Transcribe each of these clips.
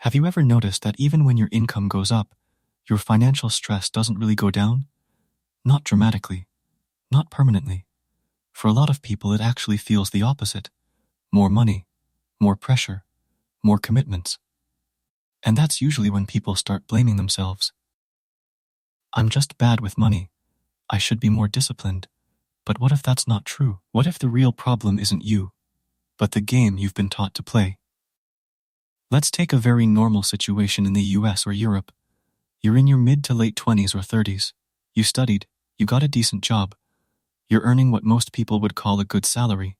Have you ever noticed that even when your income goes up, your financial stress doesn't really go down? Not dramatically, not permanently. For a lot of people, it actually feels the opposite. More money, more pressure, more commitments. And that's usually when people start blaming themselves. I'm just bad with money. I should be more disciplined. But what if that's not true? What if the real problem isn't you, but the game you've been taught to play? Let's take a very normal situation in the US or Europe. You're in your mid to late 20s or 30s. You studied, you got a decent job. You're earning what most people would call a good salary.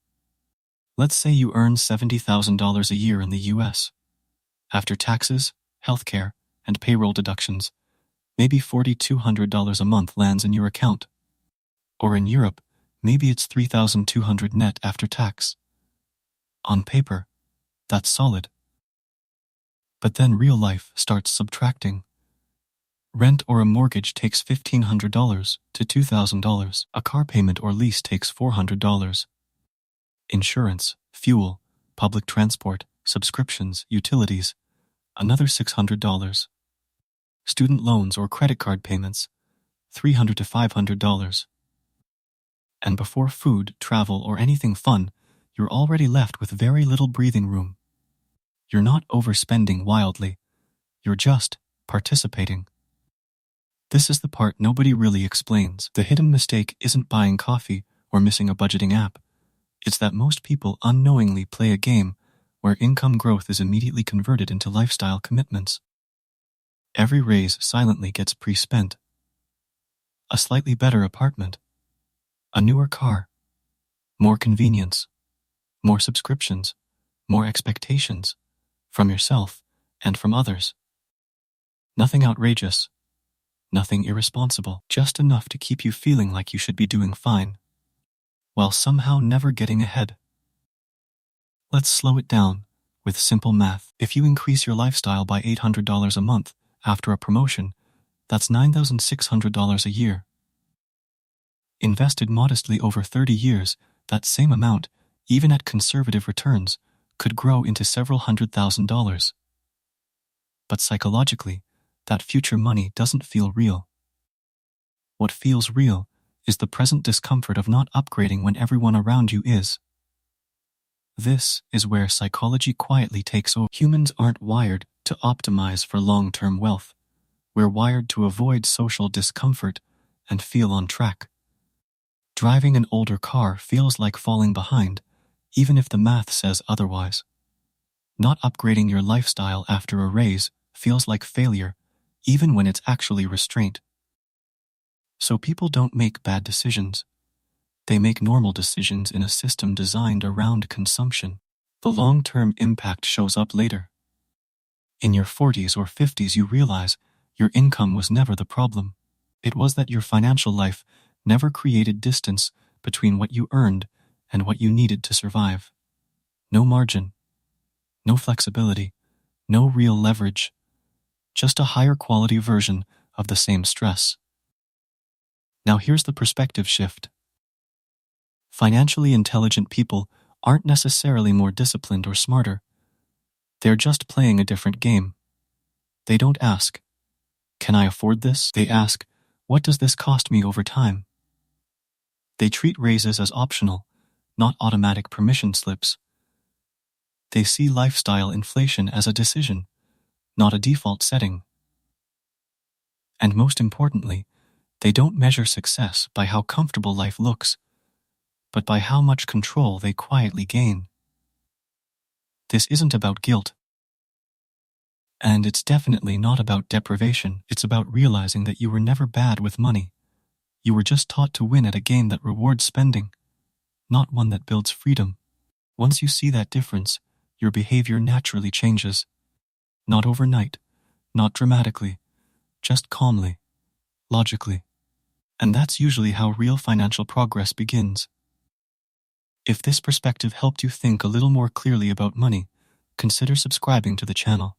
Let's say you earn $70,000 a year in the US. After taxes, healthcare, and payroll deductions, maybe $4,200 a month lands in your account. Or in Europe, maybe it's $3,200 net after tax. On paper, that's solid. But then real life starts subtracting. Rent or a mortgage takes $1,500 to $2,000. A car payment or lease takes $400. Insurance, fuel, public transport, subscriptions, utilities, another $600. Student loans or credit card payments, $300 to $500. And before food, travel, or anything fun, you're already left with very little breathing room. You're not overspending wildly. You're just participating. This is the part nobody really explains. The hidden mistake isn't buying coffee or missing a budgeting app. It's that most people unknowingly play a game where income growth is immediately converted into lifestyle commitments. Every raise silently gets pre-spent. A slightly better apartment, a newer car, more convenience, more subscriptions, more expectations, from yourself and from others. Nothing outrageous, nothing irresponsible, just enough to keep you feeling like you should be doing fine, while somehow never getting ahead. Let's slow it down with simple math. If you increase your lifestyle by $800 a month after a promotion, that's $9,600 a year. Invested modestly over 30 years, that same amount, even at conservative returns, could grow into several $100,000. But psychologically, that future money doesn't feel real. What feels real is the present discomfort of not upgrading when everyone around you is. This is where psychology quietly takes over. Humans aren't wired to optimize for long-term wealth. We're wired to avoid social discomfort and feel on track. Driving an older car feels like falling behind, even if the math says otherwise. Not upgrading your lifestyle after a raise feels like failure, even when it's actually restraint. So people don't make bad decisions. They make normal decisions in a system designed around consumption. The long-term impact shows up later. In your 40s or 50s, you realize your income was never the problem. It was that your financial life never created distance between what you earned and what you needed to survive. No margin, no flexibility, no real leverage, just a higher quality version of the same stress. Now here's the perspective shift. Financially intelligent people aren't necessarily more disciplined or smarter. They're just playing a different game. They don't ask, "Can I afford this?" They ask, "What does this cost me over time?" They treat raises as optional, not automatic permission slips. They see lifestyle inflation as a decision, not a default setting. And most importantly, they don't measure success by how comfortable life looks, but by how much control they quietly gain. This isn't about guilt. And it's definitely not about deprivation. It's about realizing that you were never bad with money. You were just taught to win at a game that rewards spending, not one that builds freedom. Once you see that difference, your behavior naturally changes. Not overnight, not dramatically, just calmly, logically. And that's usually how real financial progress begins. If this perspective helped you think a little more clearly about money, consider subscribing to the channel.